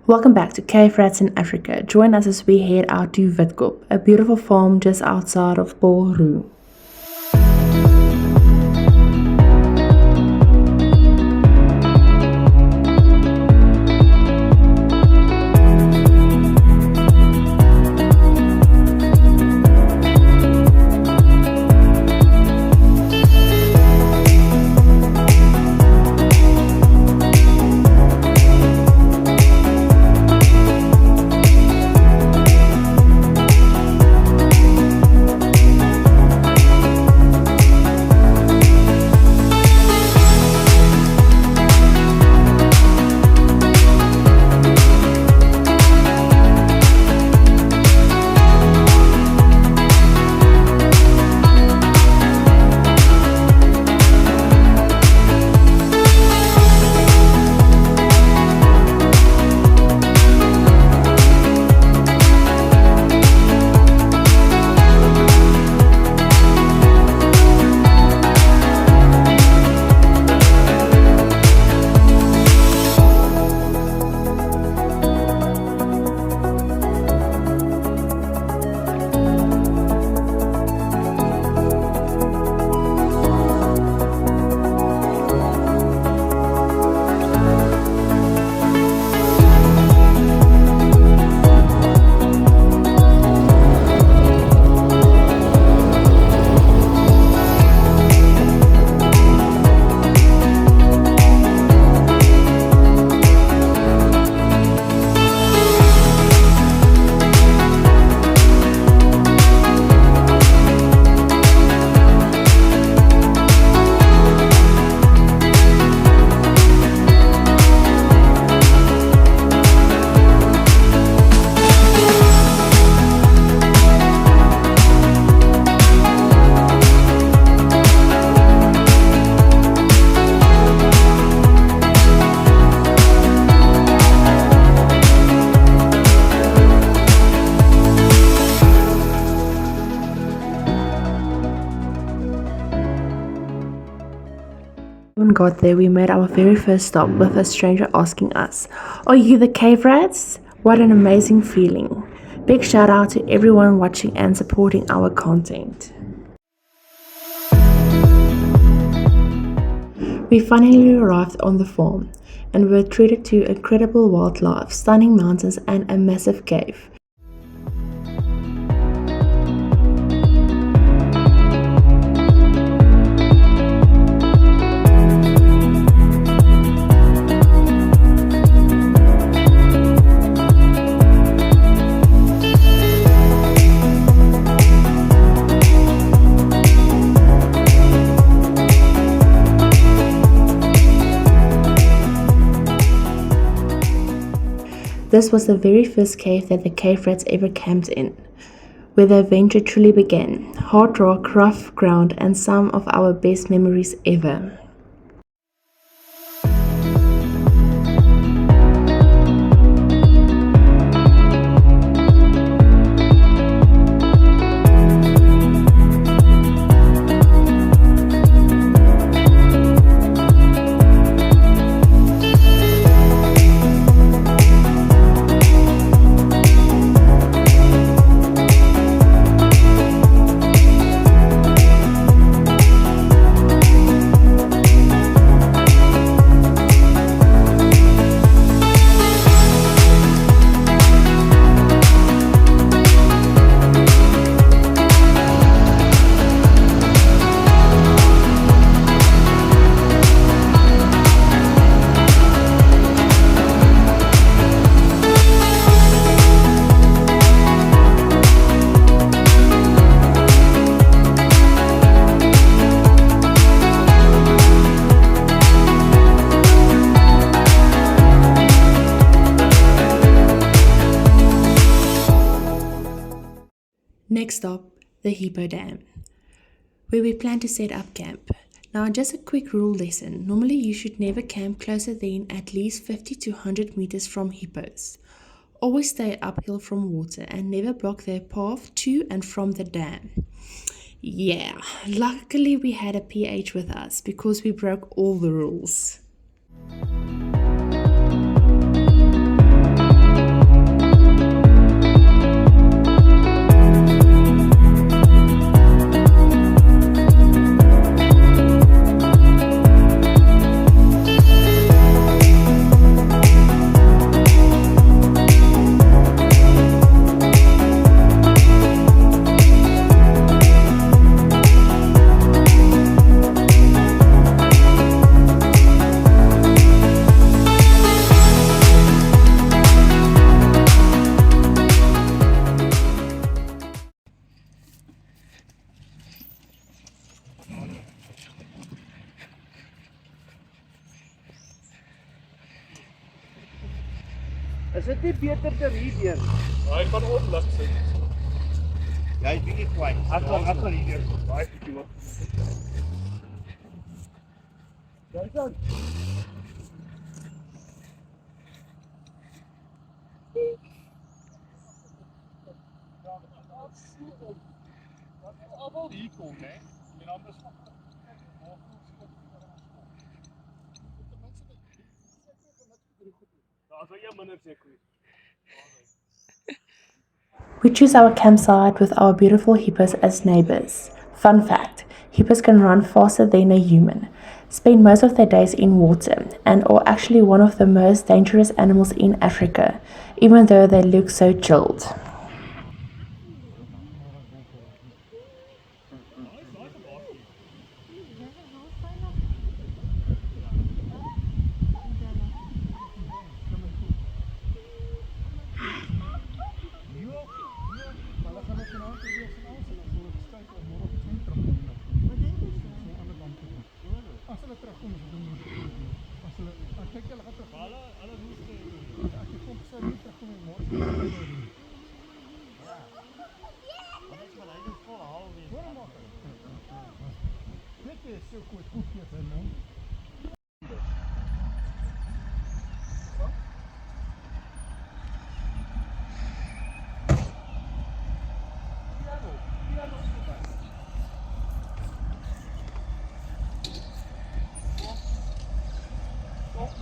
Welcome back to Cave Rats in Africa. Join us as we head out to Witkoop, a beautiful farm just outside of Paarl. When we got there, we made our very first stop with a stranger asking us, "Are you the Cave Rats?" What an amazing feeling. Big shout out to everyone watching and supporting our content. We finally arrived on the farm and were treated to incredible wildlife, stunning mountains and a massive cave. This was the very first cave that the Cave Rats ever camped in, where the adventure truly began. Hard rock, rough ground, and some of our best memories ever. Next stop, the Hippo Dam, where we plan to set up camp. Now, just a quick rule lesson. Normally, you should never camp closer than at least 50 to 100 meters from hippos. Always stay uphill from water and never block their path to and from the dam. Yeah, luckily we had a PH with us because we broke all the rules. Is dit nie beter te hierdeur? Hy gaan onlig sit. Ja, hy bietjie kwyt. Ek gaan hierdeur. Baie bietjie hoor. Daar dan. Almal hier kom, hè. En dan is We choose our campsite with our beautiful hippos as neighbors. Fun fact, hippos can run faster than a human, spend most of their days in water, and are actually one of the most dangerous animals in Africa, even though they look so chilled.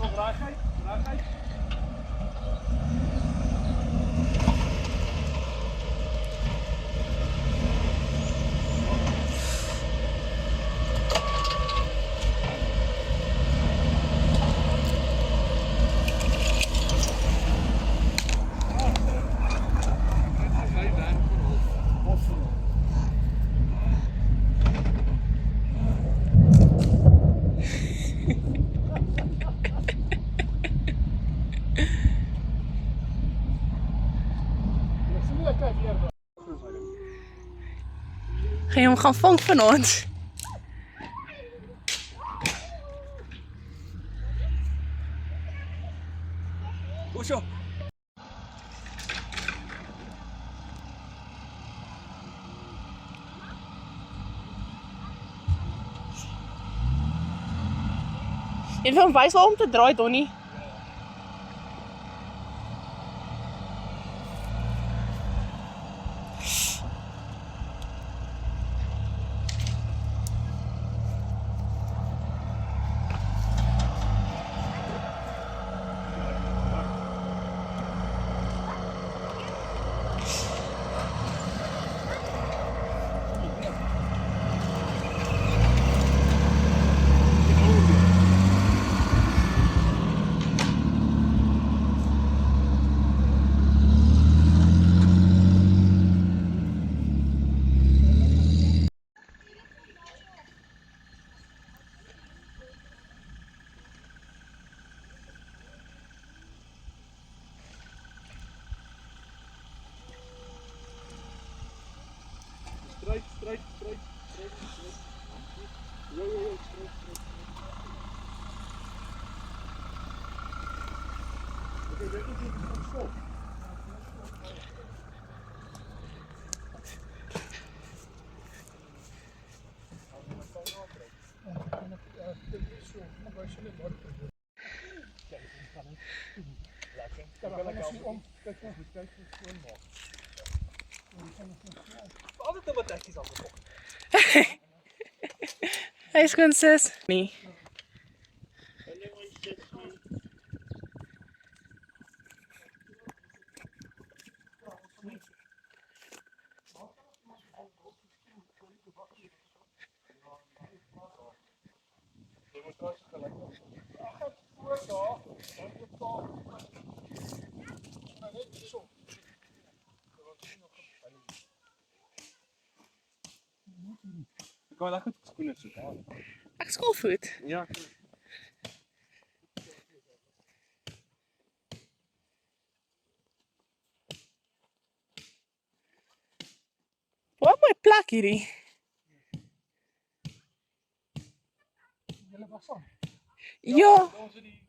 nog raakheid. Ga je hem gaan vang vanaand? Hoezo? Je wil hem wijs wel om te draaien, Donnie. Straight. Yo, straight. Okay, dit is die stop. Altijd wat tekjes afgekocht. Hey, skoonsis. Nee. Ik kan lekker schoenen zoeken. Ek skoolvoet. Ja. Wat 'n mooi plek hierdie. Julle was aan. Ja. Daar is die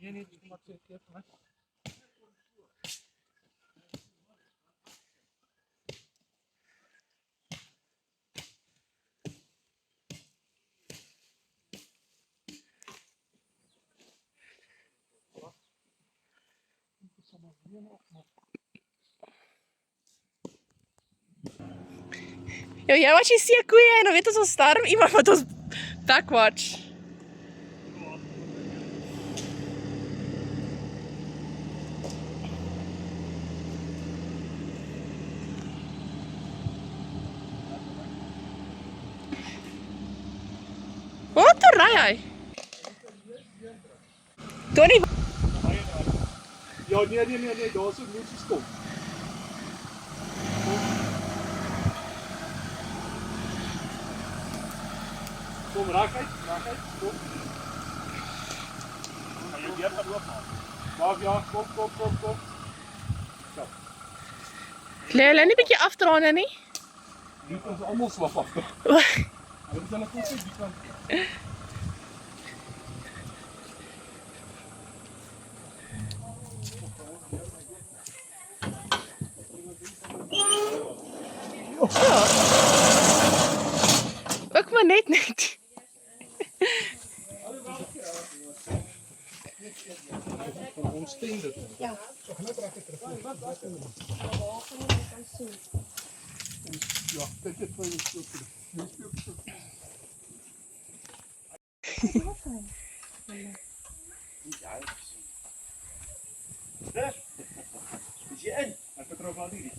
Nee, dis maar so keer vir my. Ja, jy was jy seekoeie en dan weet ons storm iemand wat ons backwatch. Wat toe ry hy? Tony, Ja, nee, daar is ook moesies kom. Kom, raak uit, kom. Gaan jy weer gaan oopmaak? Maak ja, kom. lê hulle nie bietjie afdraande nie? Hier ons almal slap af. Dit is hulle kom sê die kant. Ook maar net. Van ons stem dit. Ja. Ja, dit het vir ons so goed. Is jy in? Ek vertrou maar nie.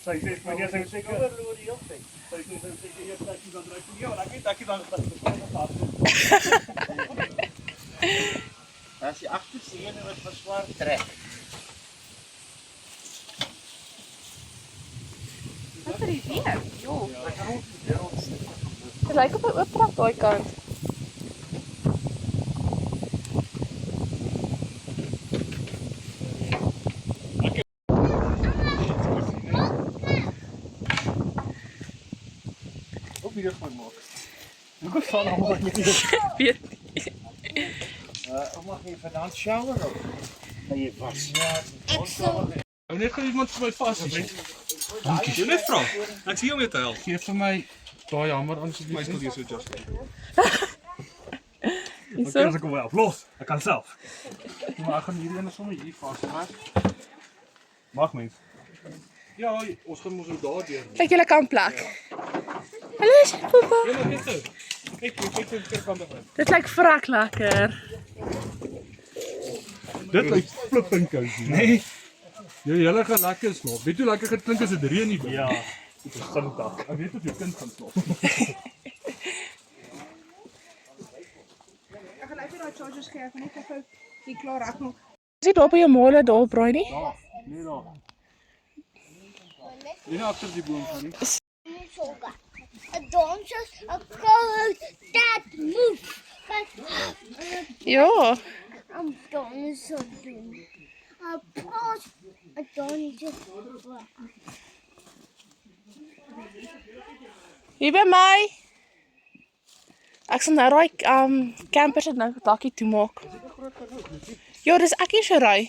Sy sê my nie sy seker. Oorloor die hele tyd. Sy sê jy het ek dan reg. Ja, maar ek het dan gehad. As die agterste een wat verswaar trek. Wat is dit weer? Jo. Dit lyk op 'n oop trap daai kant. Ook weer van maak. Hoe gaan almal met dit? Weet. Mag jy vandaan shower of? Gaan jy was? Ja, Ou net gaan iemand vir my vas hê. Jy net vra. Ek sien hom net help. Gee vir my daai hamer asseblief. My skuld jy so just. Hierso. Ek kom wel. Los. Ek kan self. Maar ek gaan hierdie ene sommer hier vasmaak. Mag mens. Ja, ons gaan mos daar deur. Kyk julle kan plek. Hallo, Popa. Ja, maar dit is. Kyk vir kan begin. Dit lyk vrek lekker. Dit lyk flipping koud. Nee. Julle gaan lekker slaap. Weet jy hoe lekker dit klink as dit reën nie? Ja. Dit is Sondag. Ek weet of jou kind gaan slaap. Ek gaan even daai chargers gee, ek gaan net gou hier klaar regmaak. Is dit daar by jou mole daar braai nie? Ja, nee daar. Nie agter die boom gaan nie. Soga. A dances, a cold that move. Ja. I'm going so doing. A pause, a dances. Hier by my. Ek sal nou daai camper se nou dakkie toemaak. Ja, dis ek hier se ry.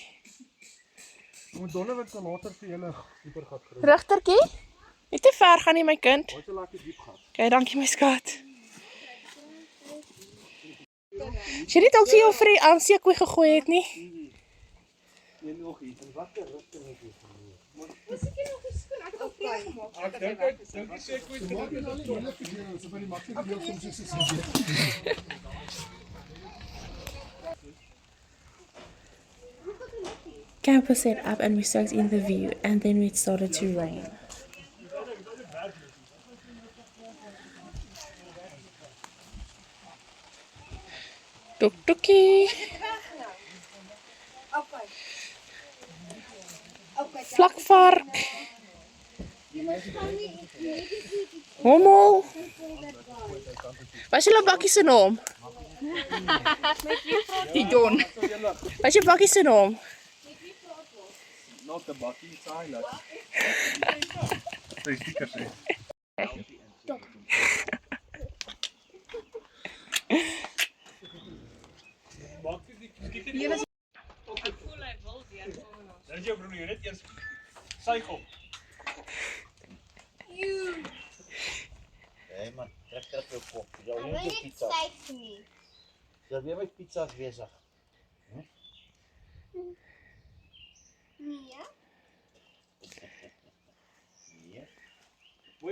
Moet Donovan kan later vir julle dieper gat gery. Rigtertjie? Nie te ver gaan nie my kind. Wat 'n lekker diep gat. Okay, dankie my skat. As jy dit ook so jou vir die seekoei gegooi het nie? Nee, nog iets. En wat 'n rigting het jy geneem? Dis ek nog nie skoon, ek het al klaar gemaak. Ek dink die seekoei het gemaak het al die hele keer so van die maklike deel kom soos dit is. Camp was set up and we soaked in the view and then it started to rain. Tuk tukie. Okay. Okay. Vlakvark. Hommel. Wat is julle bakkie se naam? Die Don. Wat is jou bakkie se naam? Not the bakkie, it's highlight. Sy stickers sê. Maak die skiet nie. Ek voel hy wil weer kom. Dan jy bro, jy net eers suig op. Hé man, trek op jou kop. Jy Ek wil wil nie nie pizza. steek nie. Jy weer met pizza's besig. Nee. Nee.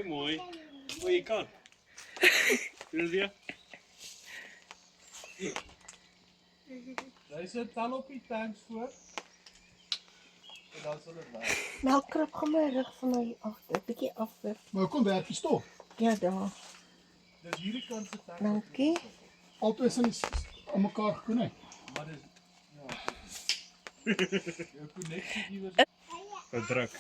Mooi. O, jy kan. Doen weer. Jy sit dan op die tanks voor. En dan sal dit werk. Melkkrap gaan my rug van my af, 'n bietjie afwerk. Maar kom werk die stof. Ja, daar. Dis hierdie kant se tank. Dankie. Altyd is aan mekaar gekonnekt. Maar dis jou koneksie iewers. Verdruk.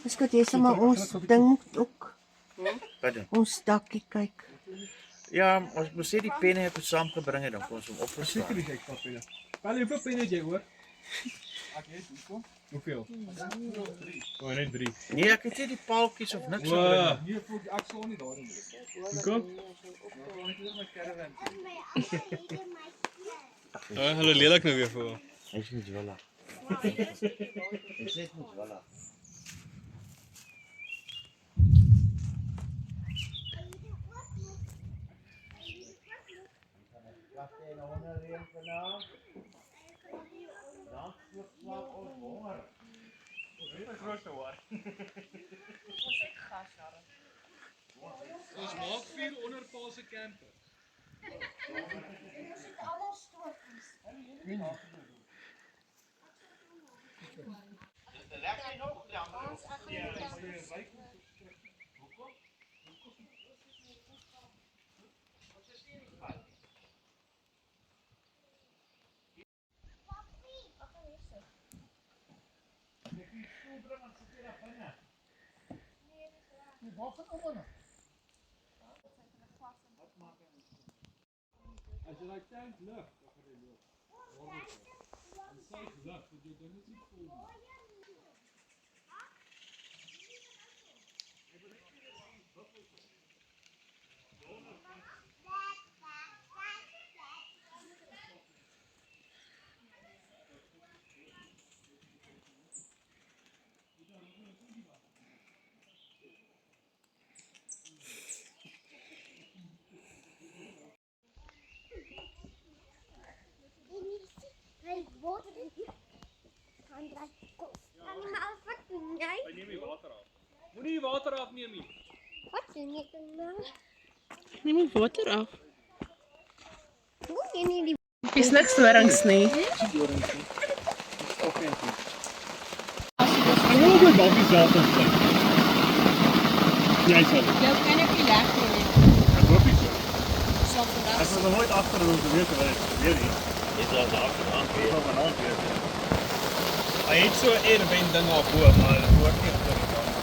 Dis goed, jy sê maar ons ding moet ook Wat doen? ons dakkie kyk. Ja, ons moet sê die penne het ons saamgebring het, dan kon ons hom Seker opgeslaan. die ek penne. Wel, hoeveel penne het jy hoor? Ek het hoekom? Hoeveel? 3. O, net 3. Nee, ek het nie die paaltjies of niks Wow. gebring. Nee, ek sal nie daarin wees. Hoekom? Ek het my caravan. Hulle lelik nou weer vir hom. Hy's nie zwillig. Hy's net nie zwillig. Ons maak 4 onderpaalse camper. As jy daai tank lig, dan gaan jy loop. En suig lig, dat jy dan net nie vol nie. Hy word kan dra kos. Kan maar wat doen jy? Neem die water af. Moenie die water afneem nie. Wat doen jy nou? Neem die water af. Hoe jy nie die Is niks dorings nie. Ek wil ook dalk self insluit. Jy sal. Jou kan ek nie leg nie. Ek hoop nie so. Sal vandag. Ek was nog nooit agter hoe te weet wat dit gebeur nie. Dit was agteraan Ek weer. sal vanaand weet. Hy het so 'n airvent ding op bo, maar dit hoort nie op die kant.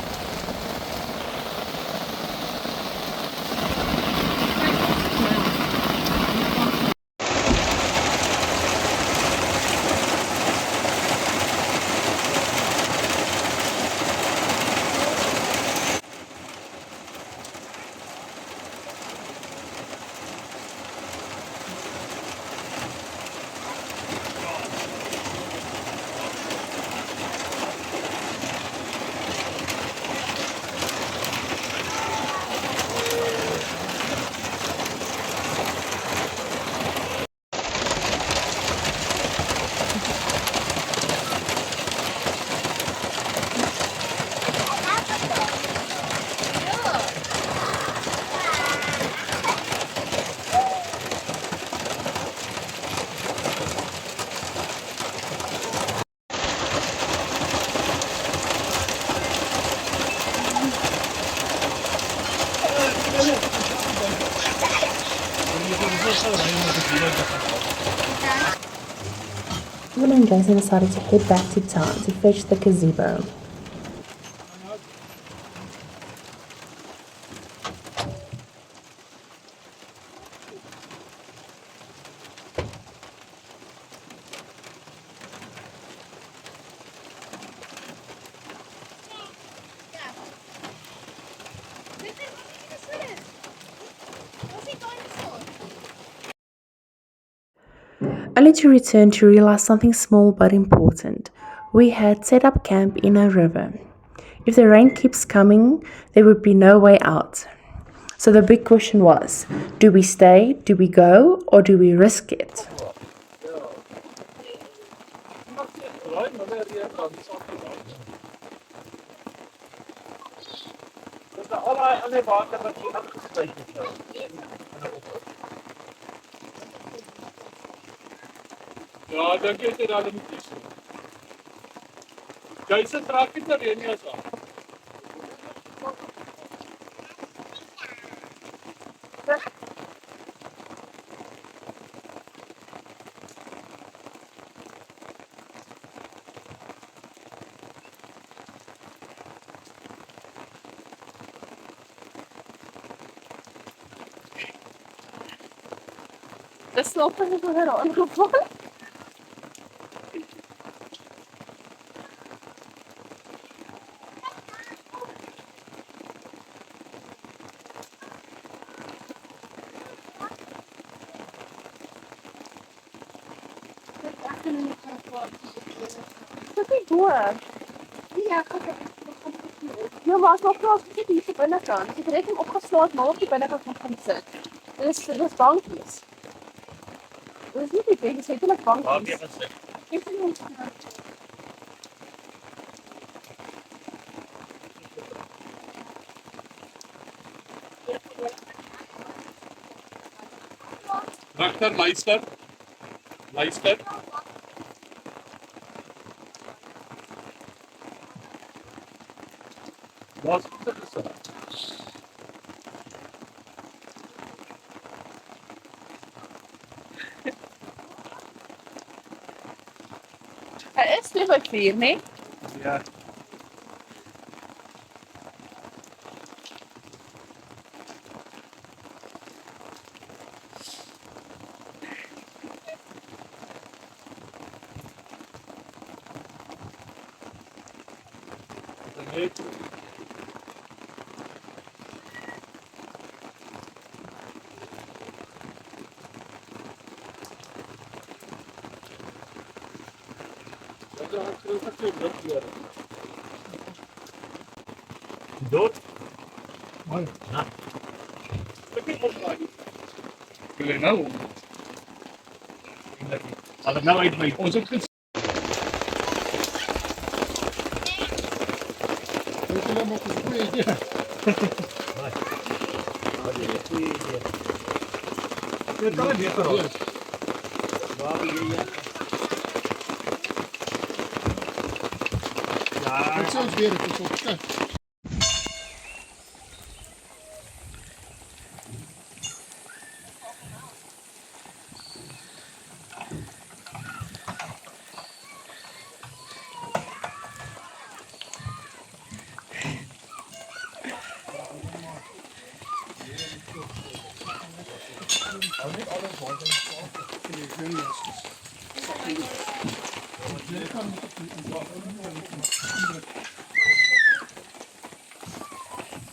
Evan and Jason decided to head back to town to fetch the gazebo. Dit is wat ek gesê het. only to return to realize something small but important. We had set up camp in a river. If the rain keeps coming, there would be no way out. So the big question was, do we stay, do we go, or do we risk it? Ja, dink jy dit hulle moet kies? Jason trek dit na Renias aan. Dis slaap van die hoër aangeval. Dit is goed. Ja, ja, maar as nog plaas sit hier op binnekant. Ek het rekening opgeslaan maar op die binnekant gaan sit. Dis bankies. Dit is nie die bed, dis eintlik bankies. Ek sien ons. Regter, luister. Luister. Wat is dit? Is nie wat vier nie. Ja. Dood? Mooi. Ek het opgedraai. Wil jy nou? Al nou uit my. Ons het Weet julle nog 'n goeie idee? Dit kan nie beter wees. Ek sê ons weer dit is op. Kyk.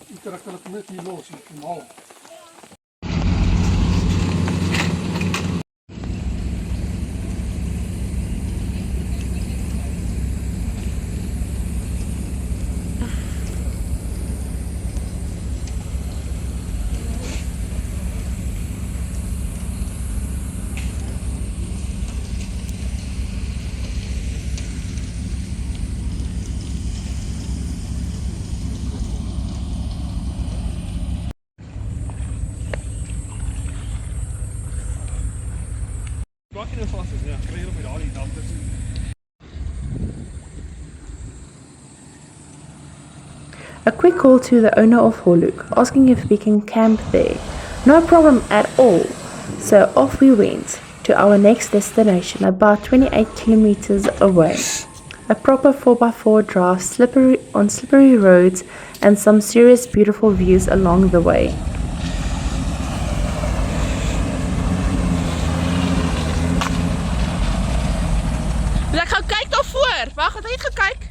Ik trek hulle net hier los met die maal. Plak jy nou vas is, ja, kry jy op met daardie dam tussen. A quick call to the owner of Holuk, asking if we can camp there. No problem at all. So off we went to our next destination, about 28 kilometers away. A proper 4x4 drive, on slippery roads, and some serious beautiful views along the way. Ek gaan kyk daarvoor. Wag, het jy net gekyk?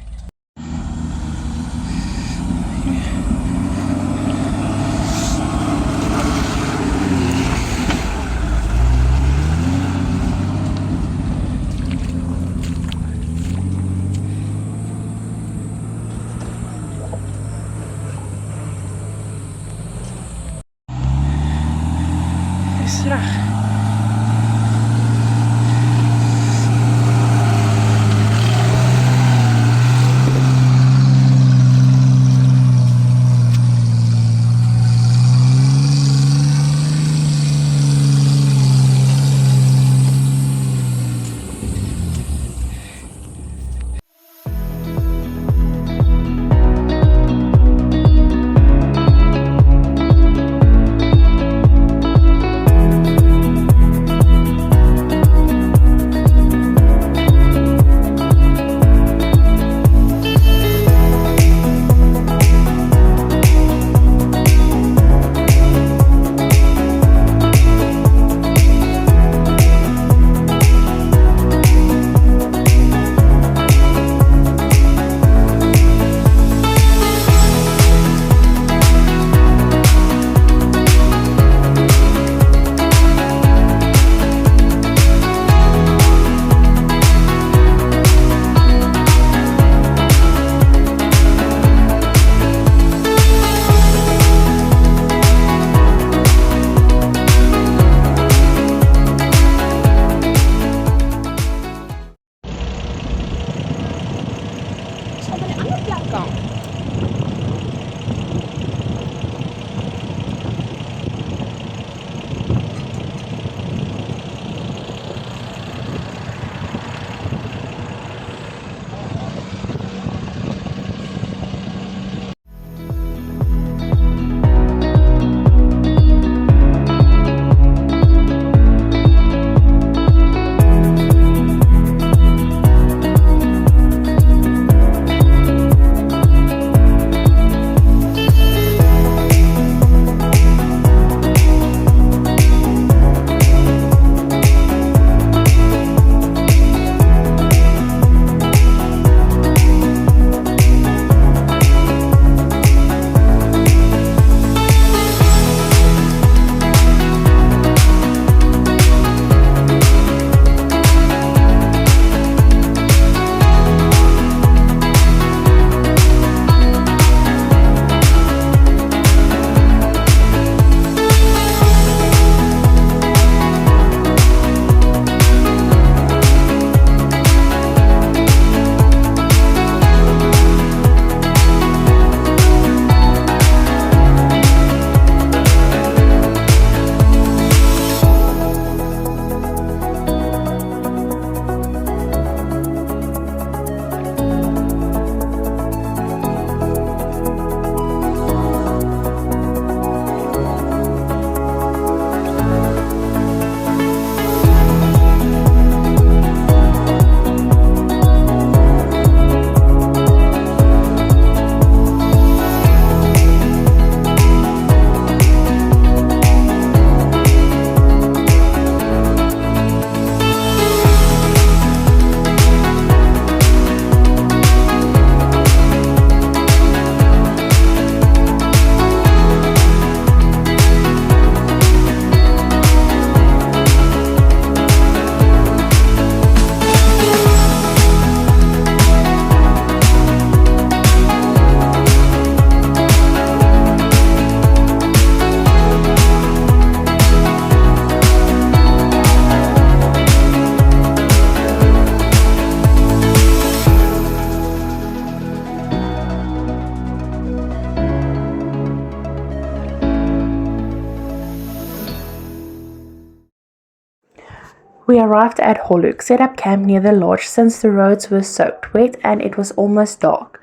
We arrived at Holuk, set up camp near the lodge since the roads were soaked wet and it was almost dark.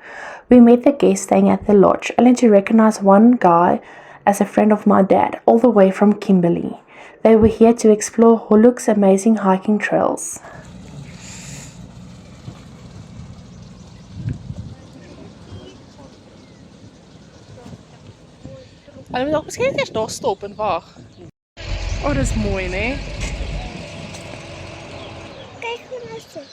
We met the guests staying at the lodge, only to recognize one guy as a friend of my dad, all the way from Kimberley. They were here to explore Holuk's amazing hiking trails. Hulle moet dalk miskien net eers daar stop en wag. O, dis mooi, né? Kyk hoe nou sit.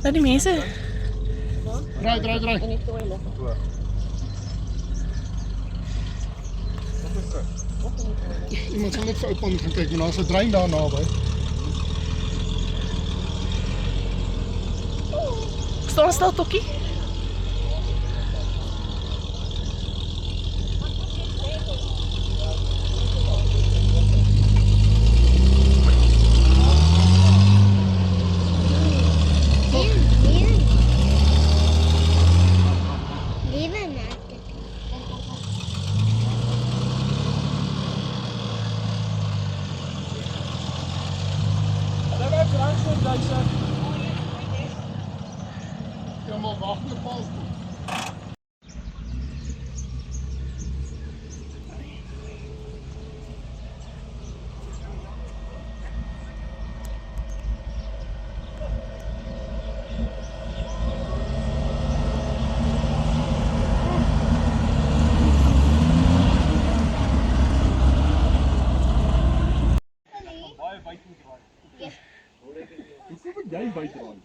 Nou die mense. Draai. Iemand sal net vir oupa moet gaan kyk, maar daar's 'n drein daar naby. Staan stil, Tokkie. Liewe net. Ja, maar wag net pas. Baie buite moet draai. Hoekom moet jy buite draai?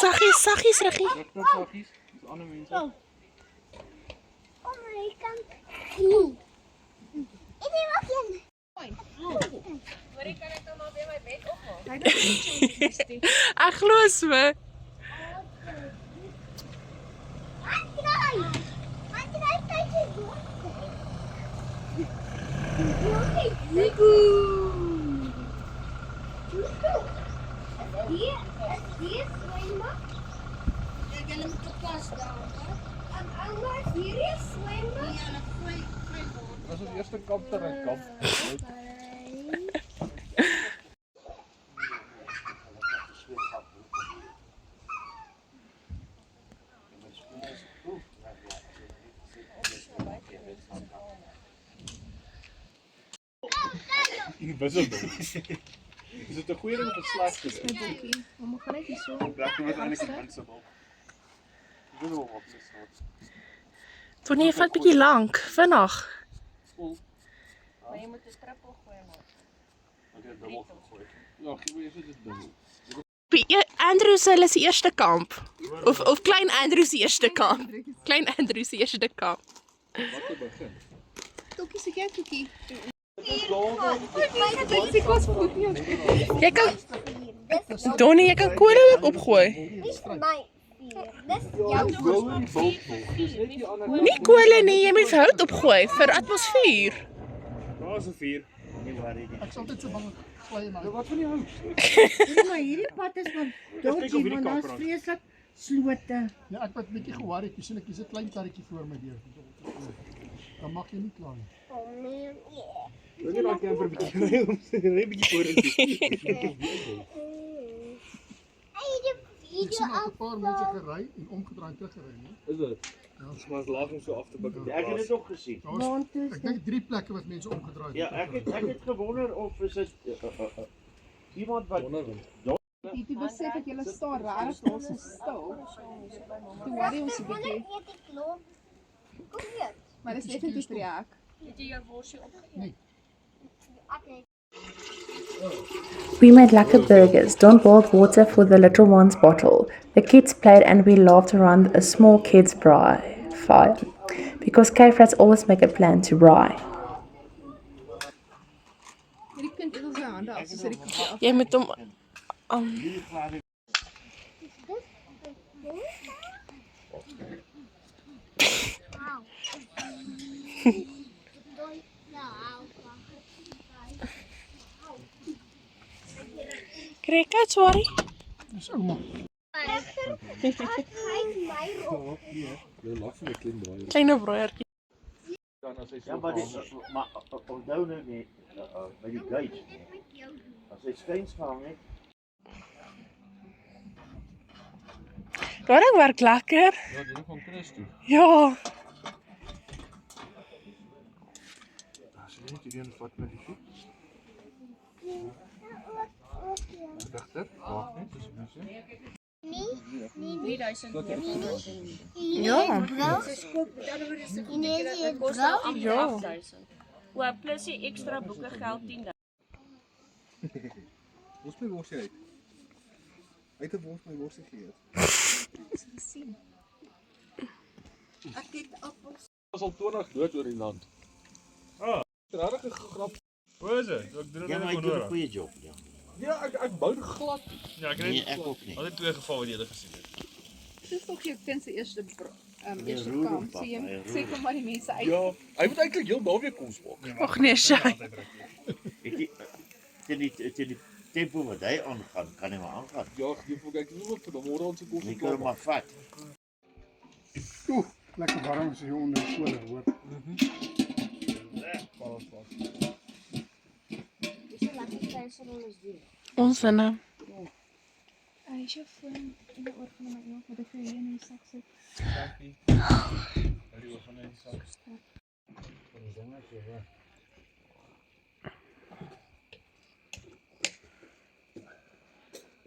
Saggies, Reggie. Rigter saggies, dis ander mense. Oh my god. Ek wil ook een. Ek glo so. Andrei, kyk hier. Hier swembad. Ek gaan hom toepas daar. En ouers, hier is swembad. Ja, hulle gooi water. Dis ons eerste kampterrein kamp. Invisible. Is dit 'n goeie ding of 'n slegte ding? Mamma gaan net hier so. Ek moet eintlik invincible. Ek wil op die soort. Tony, vat bietjie lank, vinnig. Maar jy moet 'n trippel gooi maar. Ek het dubbel gegooi. Ja, gee my eers dit dubbel. Andrew se is die eerste kamp. Of klein Andrew se eerste kamp. Klein Andrew se eerste kamp. Wat te begin. Tokkie, se jy Tokkie? Jy kan Donnie, jy kan kolle ook opgooi. Dis vir my vier. Dis jou. Nie kolle nie, jy moet hout opgooi vir atmosfeer. Daar's 'n vuur. Nie worry nie. Ek sal net so bang gly maar. Wat van die hout? Maar hierdie pad is van dodgy, want daar's vreeslik slote. Ja, ek het 'n bietjie geworry, ek sien ek is 'n klein karretjie voor my deur. Dan mag jy nie kla nie. Oh man. Wil jy raak amper bietjie ry om ry bietjie vorentoe. Hey, die Ek video sien al 'n af. paar mense gery en omgedraai teruggery, né? Is dit? Ja, ons maar laag om so af te buk. Ek het dit ook gesien. Ek dink 3 plekke wat mense omgedraai Ja, ek het gewonder of is dit iemand wat Jy besef dat jy staan regtig daar so stil. Toe worry ons 'n bietjie, Ek het geklop. Kom hier. maar dis net 'n distraak. We made lekker burgers, Don boiled water for the little one's bottle. The kids played and we laughed around a small kids' fire. Because K-Frats always make a plan to braai. Hierdie kind het ons sy hande af, soos hy die koekie af. Jy moet hom Cricket, sorry. Dis ouma. Jy lag vir 'n klein braai. Kleine broertjie. Dan as hy Ja, maar onthou nou net by die gauge. As hy skuins gehang het, Daai ding werk lekker. Ja, dit van Chris toe. Ja. As jy net hierdie vat met die fiets. Regter, wag net, dis mens. Ja. Ja. O, plus die ekstra boeke geld 10.000. Ons my worsie uit. Hy het 'n wors my worsie geëet. Was al 20 dood oor die land. Regtig gegrap. Hoe is dit? Ek doen ja, maar hy doen 'n goeie job, ja. Ja, ek bou dit glad. Ja, ek Nee, ek ook nie. Al die twee gevalle wat jy gesien het. Dis nog jou kind se eerste eerste roer hom, kamp. So jy papa, hy sê roer kom maar die mense uit. Ja, hy moet eintlik heel naweek kom spook. Ag nee, sy. Het jy die tempo wat hy aangaan, kan hy maar aangaan. Ja, jy moet kyk hoe vir môre ons kos Jy kan hom maar vat. Oeh, lekker warm as jy onder die skole hoor. Ons sinne. Hy is jou foon in die oor van my iemand wat ek vir hier in die sak sit. Dankie. Hy oor van die sak.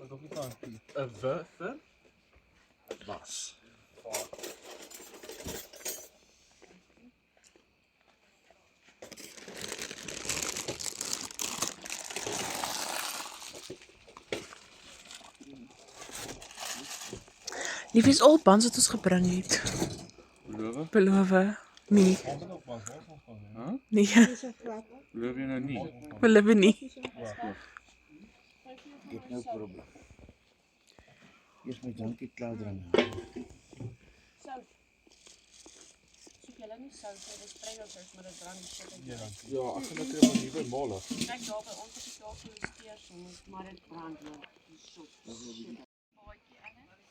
Wat op die tankie? 'n vir Was. Lief is al bans wat ons gebring het. Beloof? Beloof. Nee. Ons het nog was nog van. Hæ? Nee. Beloof jy nou nie? Beloof nie. Ek het nou probleem. Eers my dankie klaar drink. Sout. Soek julle nie sout nie, dis Pringles, maar dit brand die shit uit. Ja, ek gaan net 'n nuwe male. Kyk daar by ons op die tafel is steers, maar dit brand nou. Die shit. Baadjie anders.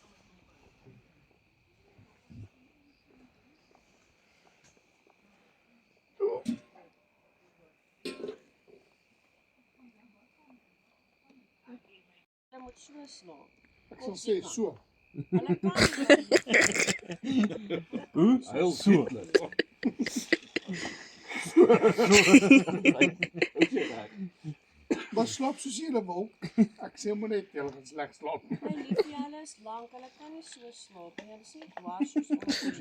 Jy moet so slaap. Ek sal sê so. Hulle kan Hoe? Heel so. Maar slaap soos jy wil. Ek sê maar net jy gaan sleg slaap. my liefie, hulle is lank, hulle kan nie so slaap nie. Hulle is nie dwars soos ons.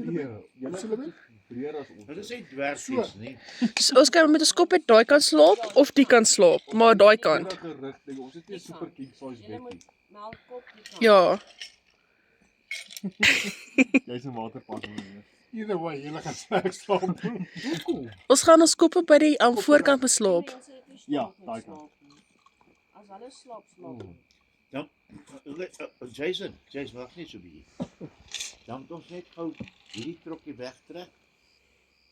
Julle Sal dit? breër as ons. Dit is nie dwergies nie. So ons kan met 'n skop uit daai kant slaap of die kant slaap, maar daai kant. Gerigting. Ons het nie super king size Julle bed nie. moet melkkop die kant. Ja. Jy's 'n waterpas meneer. Either way, jy gaan sleg slaap. Ons gaan ons koppe by die voorkant beslaap. Mense het nie Ja, slaap met daai slaap nie. As hulle slaap. Dan Jason, wag net so 'n bietjie. Dan moet ons net gou hierdie trokkie wegtrek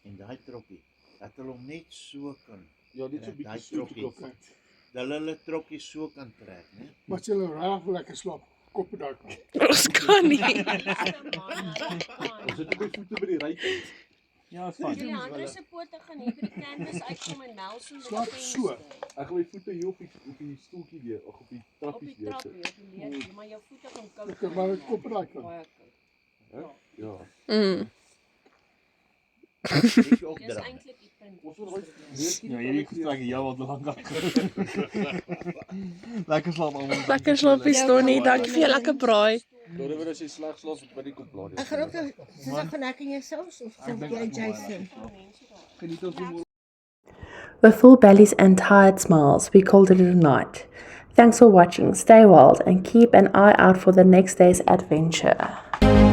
en daai trokkie dat hulle hom net so kan. Ja, dit so 'n bietjie so te klop. Dat hulle trokkie so kan trek, né? Maar jy wil regtig lekker slaap. Kop daai kant. Ons kan nie. Ons het ook voete by die rykant. Ja, is fyn. Die ander se pote gaan hier by die canvas uitkom en Nelson Slaap so. Ek gaan my voete hier op die stoeltjie weer, of op die op trappies die weer. trap hier, op die leer, maar jou voete gaan koud. Ek maar dit kop daai kant. Baie koud. Ja. Dis eintlik die punt. Ons moet ja, hierdie gesprek hier wat lank aan. Lekker slaap almal. Lekker slaapies Donnie, dankie vir jou lekker braai. Dorewer as jy sleg slaap by die komplaat. Ek gaan ook dis ook van ek en jou sous of so jy en Jason. Geniet ons môre. With full bellies and tired smiles, we called it a night. Thanks for watching, stay wild, and keep an eye out for the next day's adventure.